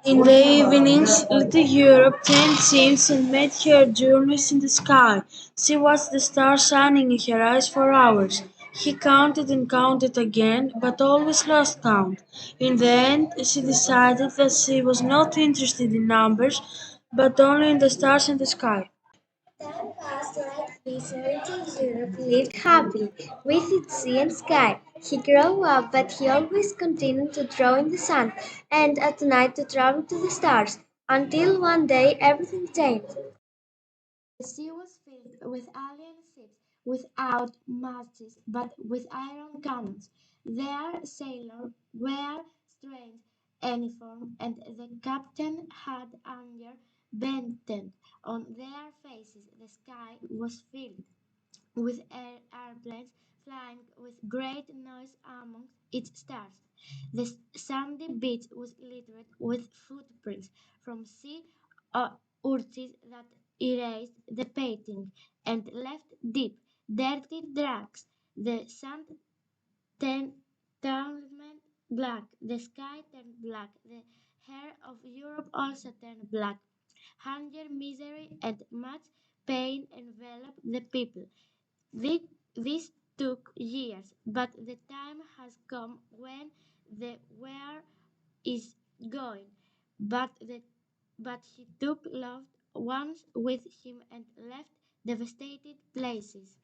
In the evenings, little Europe turned seams and made her journeys in the sky. She watched the stars shining in her eyes for hours. He counted and counted again, but always lost count. In the end, she decided that she was not interested in numbers, but only in the stars in the sky. Time passed like this. Little Europe lived happily with its sea and sky. He grew up, but he always continued to draw in the sun, and at night to travel to the stars, until one day everything changed. The sea was filled with alien ships without masts but with iron cannons. Their sailors wore strange uniforms, and the captain had anger painted on their faces. The sky was filled with airplanes flying with great noise among its stars. The sandy beach was littered with footprints from sea urchins that erased the painting and left deep, dirty tracks. The sand turned black, the sky turned black, the hair of Europe also turned black. Hunger, misery, and much pain enveloped the people. This, this took years, but the time has come when the war is going. But he took loved ones with him and left devastated places.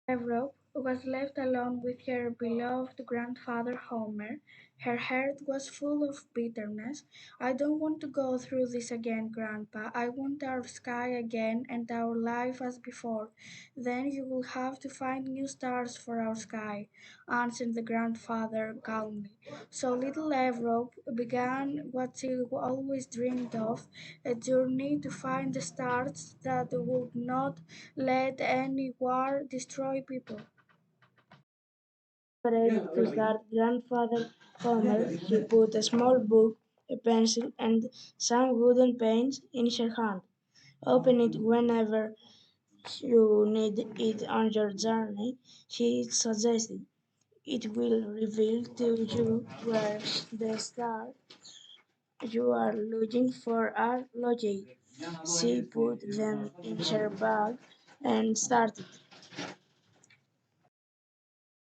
Europe was left alone with her beloved grandfather Homer. Her heart was full of bitterness. I don't want to go through this again, Grandpa. I want our sky again and our life as before. Then you will have to find new stars for our sky, answered the grandfather calmly. So little Europe began what she always dreamed of, a journey to find the stars that would not let any war destroy people. Ready to start Grandfather Homer, he put a small book, a pencil, and some wooden paints in her hand. Open it whenever you need it on your journey, he suggested. It will reveal to you where the star you are looking for are located. She put them in her bag and started.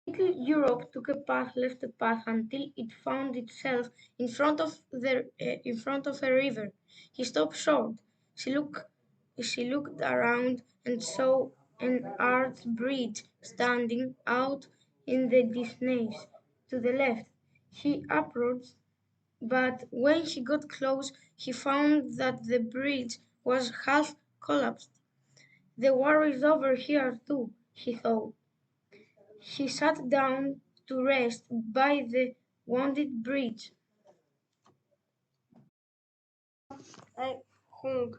Little Europe took a path, left a path until it found itself in front of a river. He stopped short. She looked she looked around and saw an arched bridge standing out in the distance to the left. He approached, but when he got close, he found that the bridge was half collapsed. The war is over here too, he thought. He sat down to rest by the wounded bridge. I hung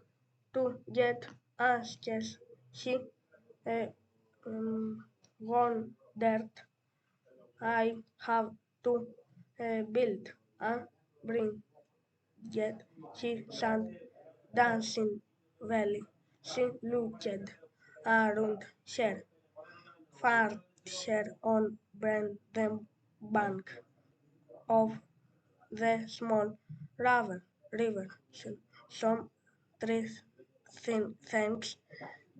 to get ashes. He uh, wondered. I have to build a bridge. Yet she sat dancing valley. She looked around her, far on the bank of the small river. Some trees, thanks,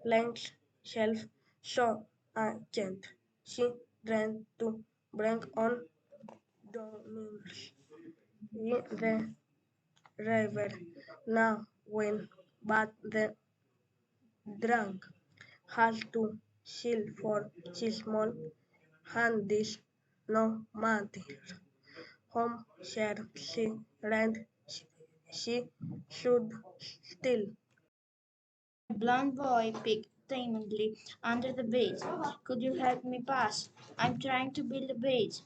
length, shelf, so agent. She ran to bring on dominoes in the river. Now when but the drunk has to shield for his small handies no matter. Home share she ran she should still. A blond boy peeked timidly under the bridge. Could you help me pass? I'm trying to build a bridge.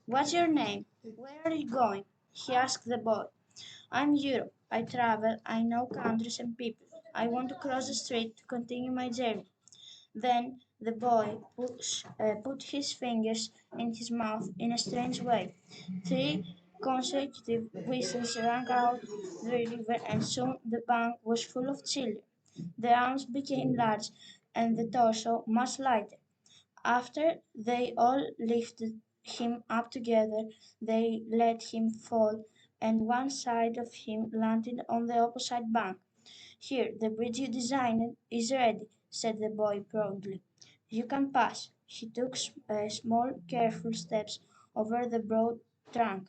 What's your name? Where are you going? He asked the boy. I'm Europe. I travel. I know countries and people. I want to cross the street to continue my journey. Then the boy put his fingers in his mouth in a strange way. Three consecutive whistles rang out the river, and soon the bank was full of children. The arms became large and the torso much lighter. After they all lifted him up together, they let him fall and one side of him landed on the opposite bank. Here, the bridge you designed is ready, said the boy proudly. You can pass. He took small, careful steps over the broad trunk.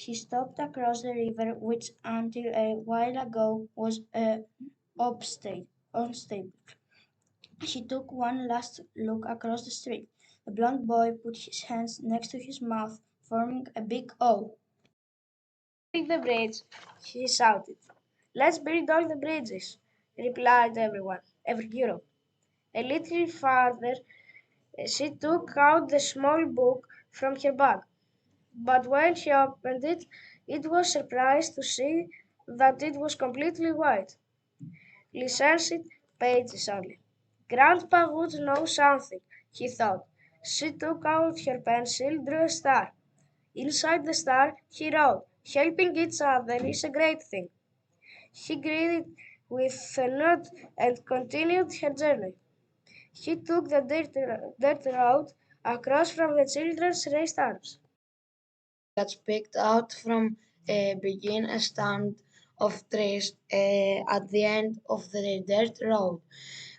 He stopped across the river, which until a while ago was unstable. He took one last look across the street. The blond boy put his hands next to his mouth, forming a big O. Build the bridge, he shouted. Let's build all the bridges, replied everyone, every Europe. A little farther, she took out the small book from her bag. But when she opened it, it was surprised to see that it was completely white. Licensed pages only. Grandpa would know something, he thought. She took out her pencil, drew a star. Inside the star, he wrote, helping each other is a great thing. She greeted with a nod and continued her journey. She took the dirt road across from the children's raised arms. That's picked out from begin a stand of trees at the end of the dirt road.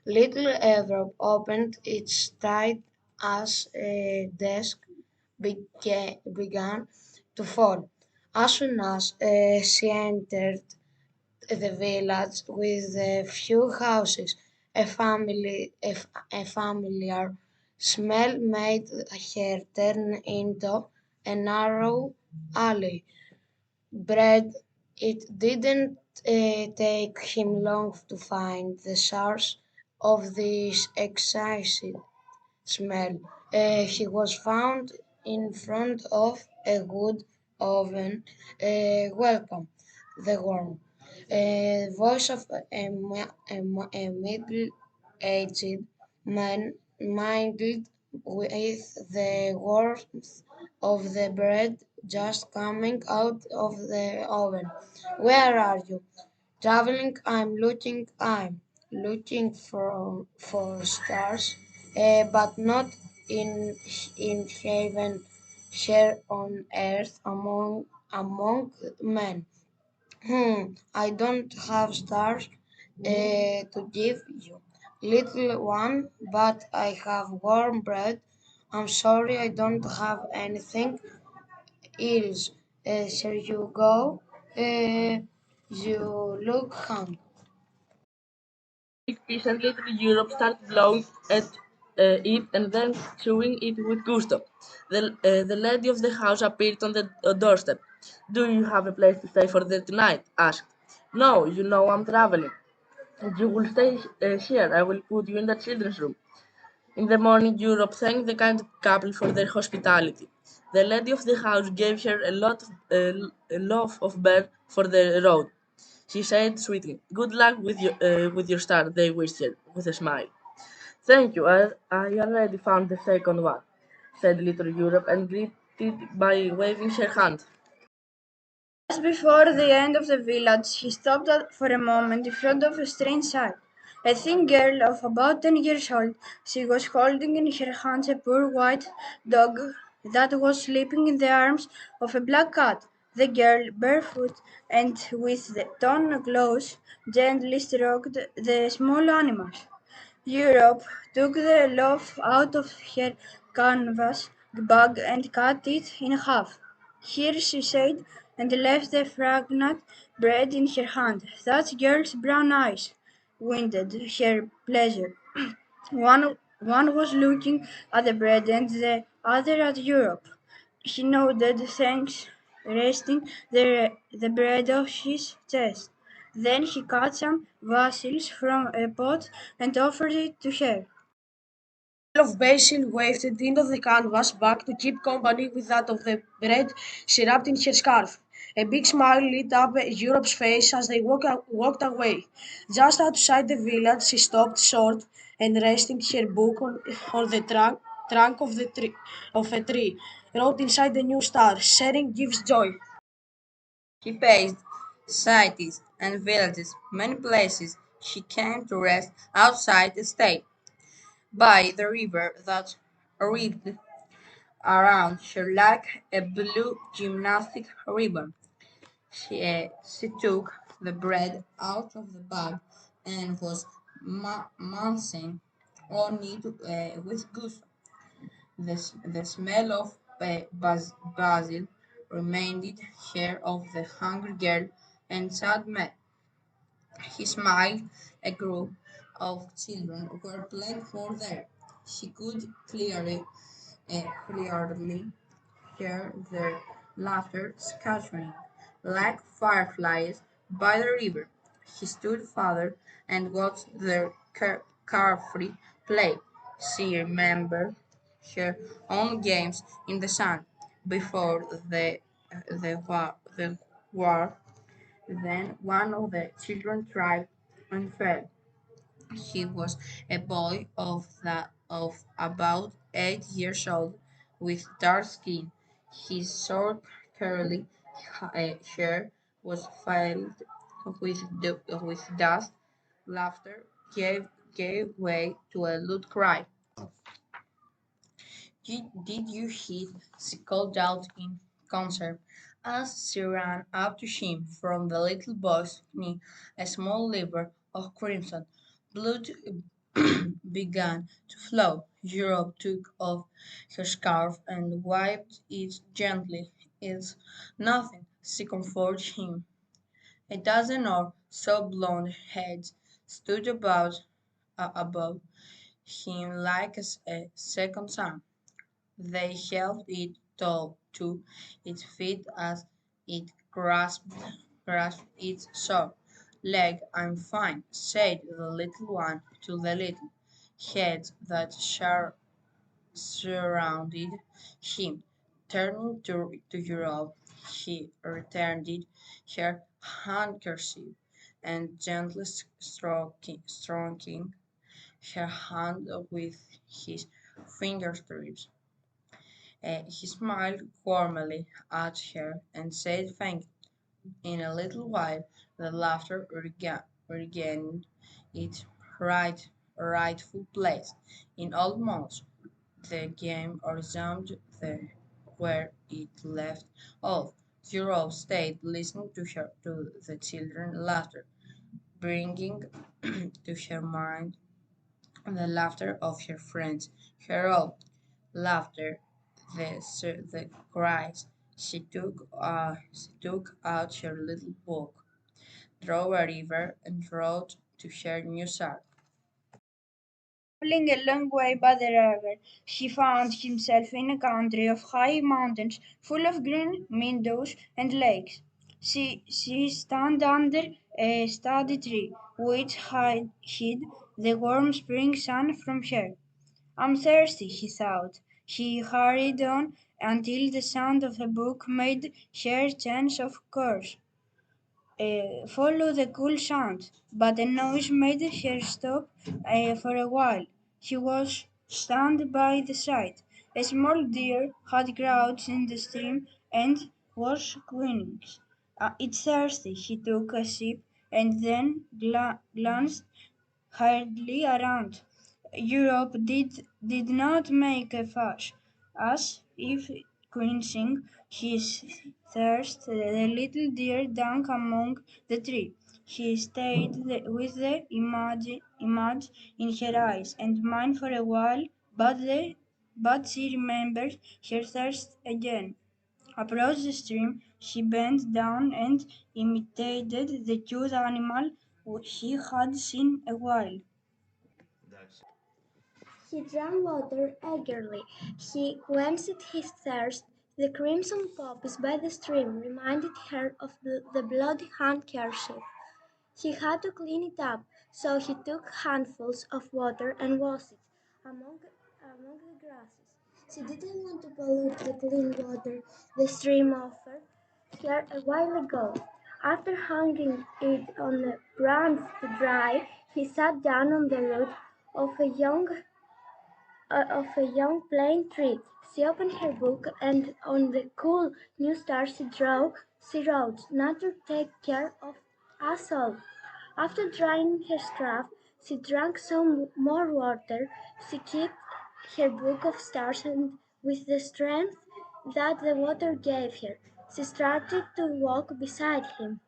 Little Europe opened its tight as a desk began to fall. As soon as she entered the village with a few houses, a familiar smell made her turn into a narrow alley. Bread. It didn't take him long to find the source of this exquisite smell. He was found in front of a wood oven. Welcome, the warm voice of a middle-aged man mingled with the warmth of the bread just coming out of the oven. Where are you? Traveling, I'm looking for stars, but not in heaven, here on earth among men. I don't have stars to give you, little one, but I have warm bread. I'm sorry, I don't have anything else. Here you go. You look hungry. Big fish and little Europe started blowing at it and then chewing it with gusto. The lady of the house appeared on the doorstep. Do you have a place to stay for the tonight? Asked. No, you know I'm traveling. You will stay here. I will put you in the children's room. In the morning, Europe thanked the kind couple for their hospitality. The lady of the house gave her a loaf of bread for the road. She said sweetly, "Good luck with your star," they whispered, with a smile. "Thank you, I already found the second one," said little Europe, and greeted by waving her hand. Just before the end of the village, he stopped for a moment in front of a strange sight. A thin girl of about 10 years old, she was holding in her hands a poor white dog that was sleeping in the arms of a black cat. The girl, barefoot and with the torn clothes, gently stroked the small animals. Europe took the loaf out of her canvas bag and cut it in half. "Here," she said, and left the fragrant bread in her hand. That girl's brown eyes winded her pleasure. One was looking at the bread and the other at Europe. He nodded thanks, resting the bread on his chest. Then he cut some basil from a pot and offered it to her. Of basil wafted into the canvas bag to keep company with that of the bread she wrapped in her scarf. A big smile lit up Europe's face as they walked away. Just outside the village, she stopped short and resting her book on the trunk of a tree, wrote inside the new star, "Sharing gives joy." She passed cities and villages, many places she came to rest outside the state, by the river that wreathed around her like a blue gymnastic ribbon. She took the bread out of the bag and was munching on it with gusto. The smell of basil reminded her of the hungry girl and sad man. He smiled. A group of children were playing for there. She could clearly hear their laughter scattering like fireflies by the river. He stood farther and watched their carefree play. She remembered her own games in the sun before the war. Then one of the children tripped and fell. He was a boy of about 8 years old, with dark skin. His short curly hair was filled with dust. Laughter gave way to a loud cry. Did you hear? She called out in concert as she ran up to him. From the little boy's knee a small river of crimson blood began to flow. Europe took off her scarf and wiped it gently. It's nothing, she comforted him. A dozen or so blond heads stood above him like a second sun. They held it tall to its feet as it grasped its short leg. I'm fine, said the little one to the little heads that surrounded him. Turning to Europe, he returned her handkerchief and gently stroking her hand with his fingertips. He smiled warmly at her and said thank you. In a little while the laughter regained its rightful place. In almost the game resumed there where it left off. Zero stayed listening to the children's laughter, bringing to her mind the laughter of her friends, her own laughter, the cries. She took out her little book, drew a river, and wrote to her new song. Traveling a long way by the river, he found himself in a country of high mountains full of green meadows and lakes. She stood under a sturdy tree, which hid the warm spring sun from her. I'm thirsty, he thought. He hurried on until the sound of a book made her change of course. Follow the cool sound, but a noise made her stop for a while. She was stunned by the sight. A small deer had crouched in the stream and was grinning. It's thirsty. She took a sip and then glanced hurriedly around. Europe did not make a fuss, as if quenching his thirst. The little deer dug among the trees. He stayed with the image in her eyes and mind for a while, but she remembered her thirst again. Across the stream, she bent down and imitated the cute animal she had seen a while. He drank water eagerly. He quenched his thirst. The crimson poppies by the stream reminded her of the bloody handkerchief. He had to clean it up, so he took handfuls of water and washed it among the grasses. She didn't want to pollute the clean water the stream offered her a while ago. After hanging it on a branch to dry, he sat down on the root of a young plane tree. She opened her book, and on the cool new stars she wrote, "Nature take care of us all." After drying her scarf, she drank some more water. She kept her book of stars and with the strength that the water gave her. She started to walk beside him.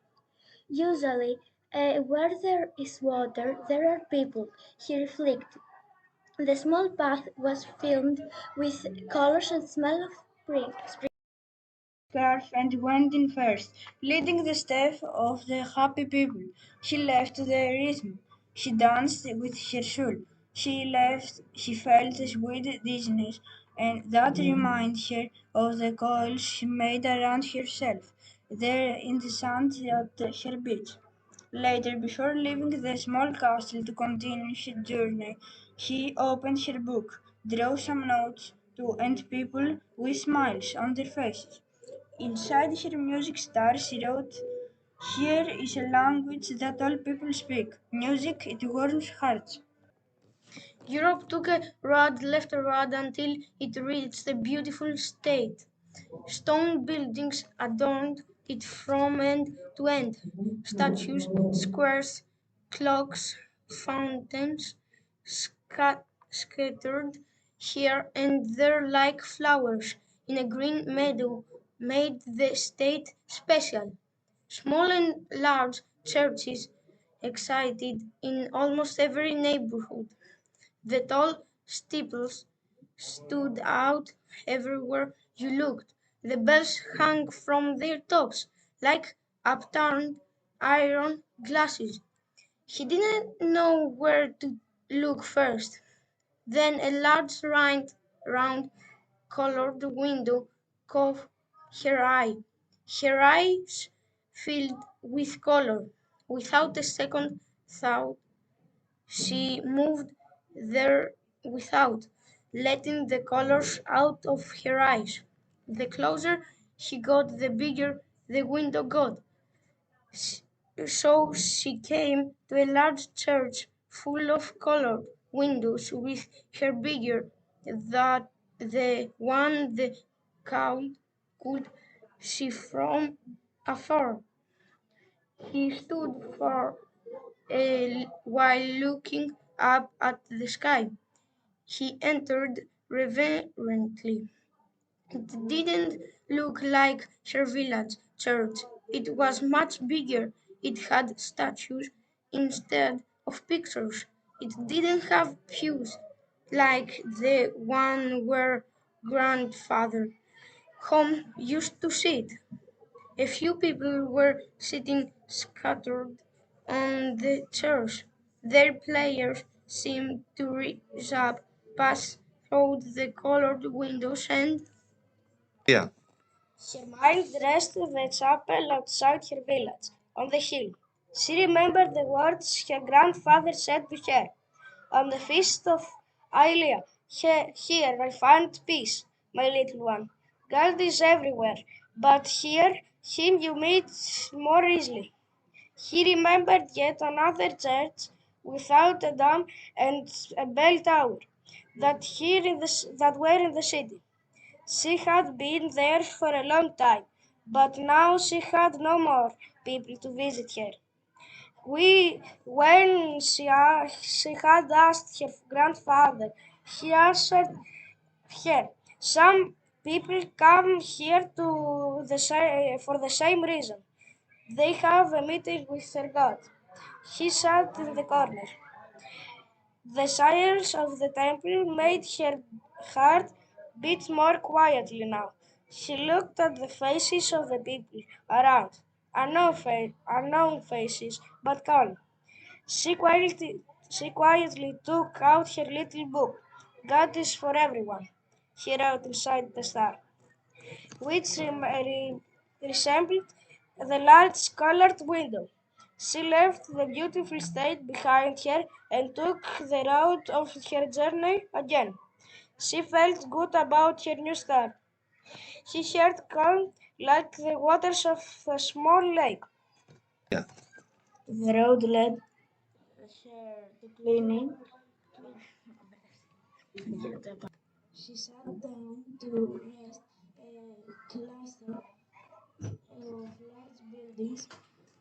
Usually, where there is water, there are people, he reflected. The small path was filled with colors and smell of spring. Scarf and went in first, leading the step of the happy people. She left the rhythm. She danced with her soul. She felt a sweet dizziness, and that reminded her of the coils she made around herself, there in the sand at her beach. Later, before leaving the small castle to continue her journey, she opened her book, drew some notes to end people with smiles on their faces. Inside her music star, she wrote, "Here is a language that all people speak. Music, it warms hearts." Europe took a road left a road until it reached a beautiful state. Stone buildings adorned it from end to end. Statues, squares, clocks, fountains scattered here and there like flowers in a green meadow made the state special. Small and large churches excited in almost every neighborhood. The tall steeples stood out everywhere you looked. The bells hung from their tops like upturned iron glasses. He didn't know where to look first. Then a large round colored window caught her eye. Her eyes filled with color. Without a second thought, she moved there without letting the colors out of her eyes. The closer she got, the bigger the window got. So she came to a large church full of colored windows with her bigger than the one the count could see from afar. He stood for a while looking up at the sky. He entered reverently. It didn't look like her village church. It was much bigger. It had statues instead of pictures. It didn't have pews like the one where grandfather home used to sit. A few people were sitting scattered on the chairs. Their players seemed to reach up, pass through the colored windows, and Yeah. her mind rest the chapel outside her village, on the hill. She remembered the words her grandfather said to her on the feast of Aelia. Here I find peace, my little one. God is everywhere, but here him you meet more easily. He remembered yet another church without a dome and a bell tower that were in the city. She had been there for a long time, but now she had no more people to visit her. When she had asked her grandfather, he answered her, "Some people come here for the same reason. They have a meeting with their God." He sat in the corner. The silence of the temple made her heart beat more quietly now. She looked at the faces of the people around, unknown faces, but calm. She quietly took out her little book. God is for everyone, she wrote inside the star, which resembled the large colored window. She left the beautiful state behind her and took the road of her journey again. She felt good about her new start. She heard calm like the waters of a small lake. Yeah. The road led her to cleaning. She sat down to rest. A cluster of large buildings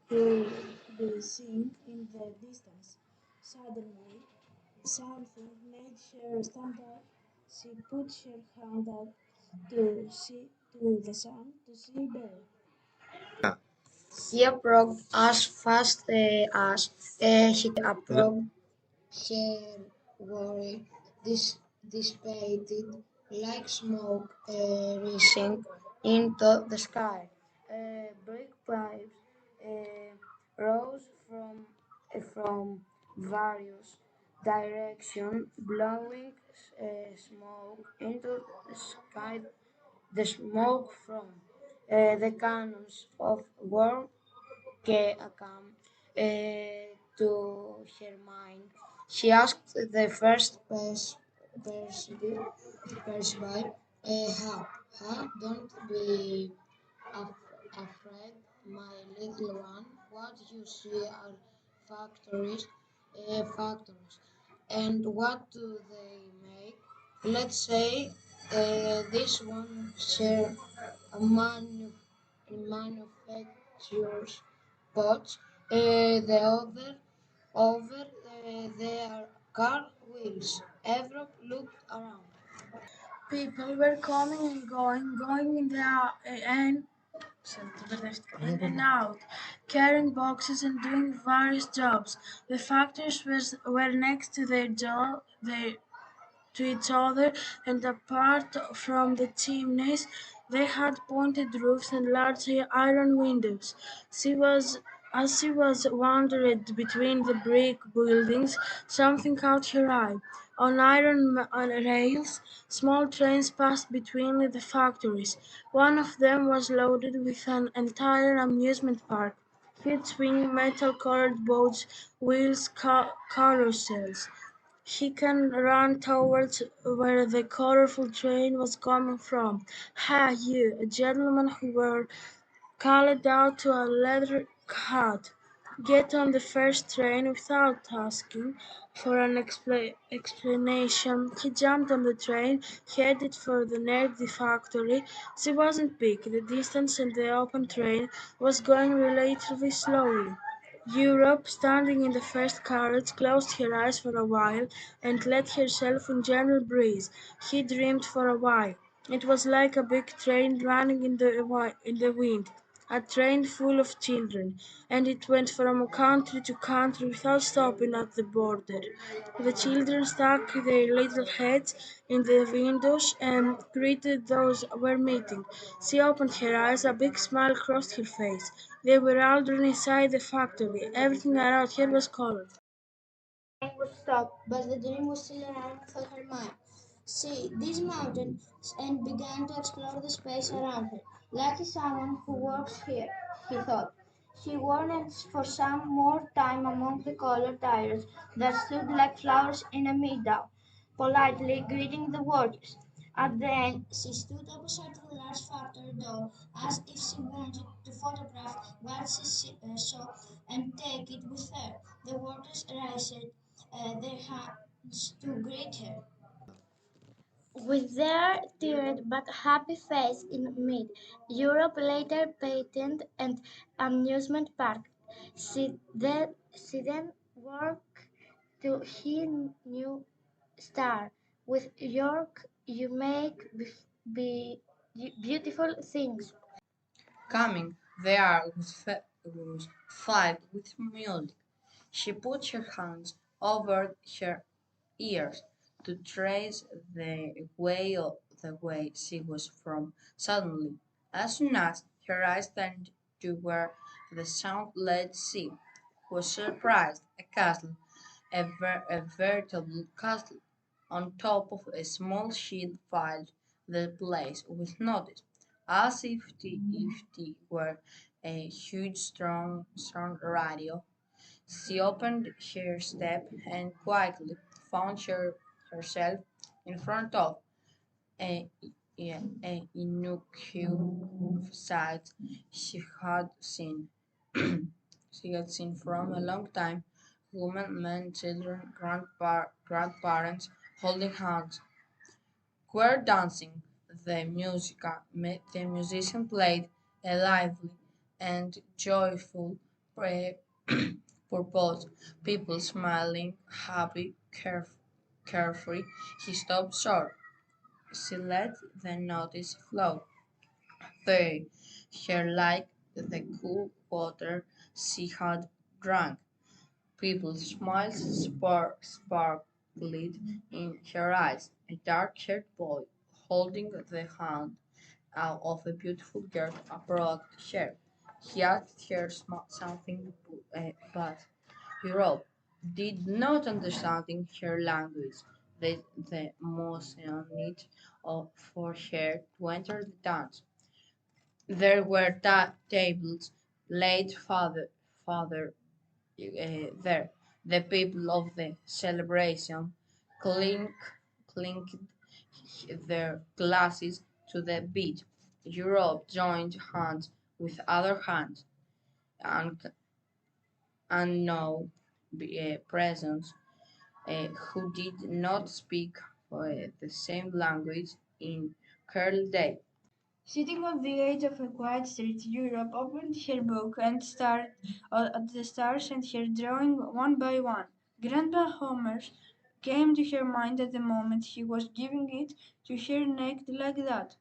could be seen in the distance. Suddenly, something made her stand up. She put her hand up to the sun to see better. yeah, He approached as fast as he could the- approach. Her worry dissipated like smoke rising into the sky. Brick pipes rose from various directions, blowing smoke into the sky. The smoke from the cannons of war came to her mind. She asked the first passerby, don't be afraid, my little one. What you see are factories. And what do they make? Let's say this one share a manufactures pots, the other over their car wheels. Everyone looked around. People were coming and going in and in and out, carrying boxes and doing various jobs. The factories were next to to each other and apart from the chimneys. They had pointed roofs and large iron windows. As she was wandered between the brick buildings, something caught her eye. On rails, small trains passed between the factories. One of them was loaded with an entire amusement park. Huge swinging metal-colored boats, wheels, carousels. He can run towards where the colorful train was coming from. "Ha, you!" A gentleman who wore called out to a leather cat. "Get on the first train," without asking for an explanation. He jumped on the train, headed for the nearby factory. She wasn't big. The distance and the open train was going relatively slowly. Europe, standing in the first carriage, closed her eyes for a while and let herself in gentle breeze. He dreamed for a while. It was like a big train running in the wind, a train full of children, and it went from country to country without stopping at the border. The children stuck their little heads in the windows and greeted those were meeting. She opened her eyes, a big smile crossed her face. They were all inside the factory. Everything around her was color. Time was stopped, but the dream was still around her mind. See this mountain and began to explore the space around her. Lucky someone who works here, he thought. She wandered for some more time among the colored tires that stood like flowers in a meadow, politely greeting the workers. At the end, she stood opposite the large factory door as if she wanted to photograph what she saw and take it with her. The workers raised their hands to greet her. With their tired but happy face in mid, Europe later patent and amusement park. She then worked to his new star. With York, you make beautiful things. Coming there was filled with music. She put her hands over her ears to trace the way she was from. Suddenly, as soon as her eyes turned to where the sound led, she was surprised. A castle, a veritable castle, on top of a small sheet filled the place with notice, as if it were a huge, strong radio. She opened her step and quietly found herself in front of a, a innocuous sight had seen. she had seen from a long time women, men, children, grandparents holding hands, queer dancing. The musician played a lively and joyful pra- purpose. People smiling, happy, carefree. He stopped short. She let the notice flow through her like the cool water she had drunk. People's smiles sparkled in her eyes. A dark-haired boy holding the hand of a beautiful girl approached her. He asked her something, but Europe did not understand in her language. The motion need for her to enter the dance. There were tables laid farther there. The people of the celebration clink, clinked their glasses to the beat. Europe joined hands with other hands, and unknown presence who did not speak the same language in Curl Day. Sitting on the edge of a quiet street, Europe opened her book and stared at the stars and her drawing one by one. Grandpa Homer came to her mind at the moment he was giving it to her neck like that,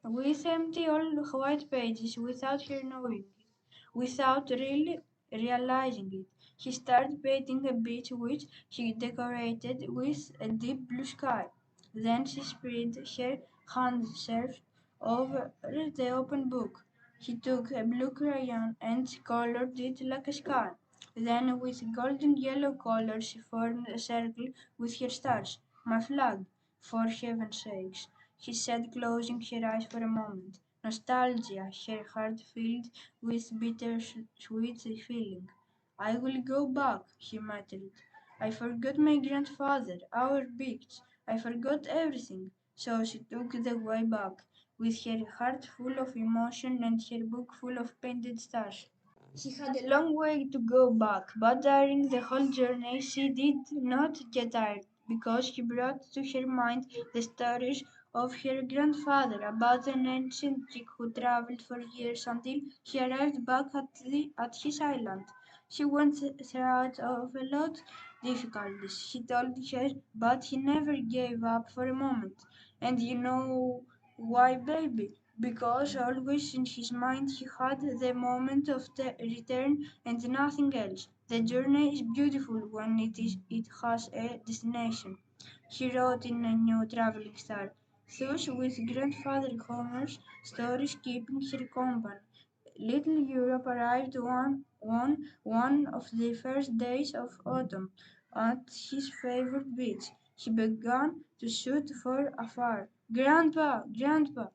with empty old white pages without her knowing it, without really realizing it. He started painting a beach which he decorated with a deep blue sky. Then she spread her handkerchief over the open book. He took a blue crayon and colored it like a sky. Then, with golden yellow color, she formed a circle with her stars. My flag, for heaven's sakes, she said, closing her eyes for a moment. Nostalgia, her heart filled with bitter-sweet feeling. I will go back, he muttered. I forgot my grandfather, our beach. I forgot everything. So she took the way back, with her heart full of emotion and her book full of painted stars. She had a long way to go back, but during the whole journey she did not get tired, because she brought to her mind the stories of her grandfather about an ancient Greek who traveled for years until he arrived back at his island. She went through of a lot difficulties, she told her, but he never gave up for a moment. And you know why, baby? Because always in his mind he had the moment of the return and nothing else. The journey is beautiful when it has a destination, he wrote in a new traveling star. Thus, with grandfather Homer's stories keeping her company, little Europe arrived one of the first days of autumn at his favorite beach. He began to shoot for afar. Grandpa! Grandpa!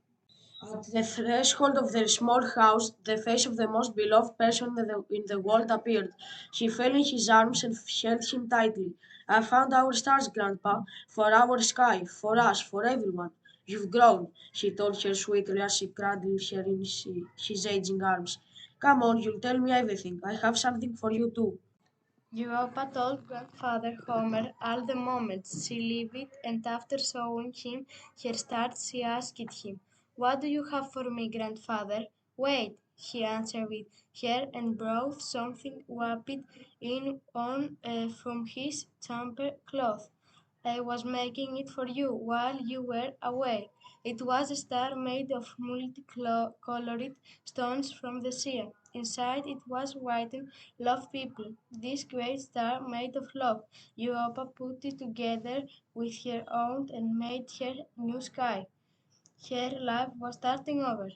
At the threshold of their small house, the face of the most beloved person in the world appeared. She fell in his arms and held him tightly. I found our stars, Grandpa, for our sky, for us, for everyone. You've grown, he told her sweetly as he cradled her in his aging arms. Come on, you'll tell me everything. I have something for you too. Europa told Grandfather Homer all the moments she lived, and after showing him her stars, she asked him, "What do you have for me, Grandfather?" "Wait," he answered with her, and brought something wrapped in on from his chamber cloth. "I was making it for you while you were away." It was a star made of multicolored stones from the sea. Inside it was written, "Love people." This great star made of love. Europa put it together with her own and made her new sky. Her life was starting over.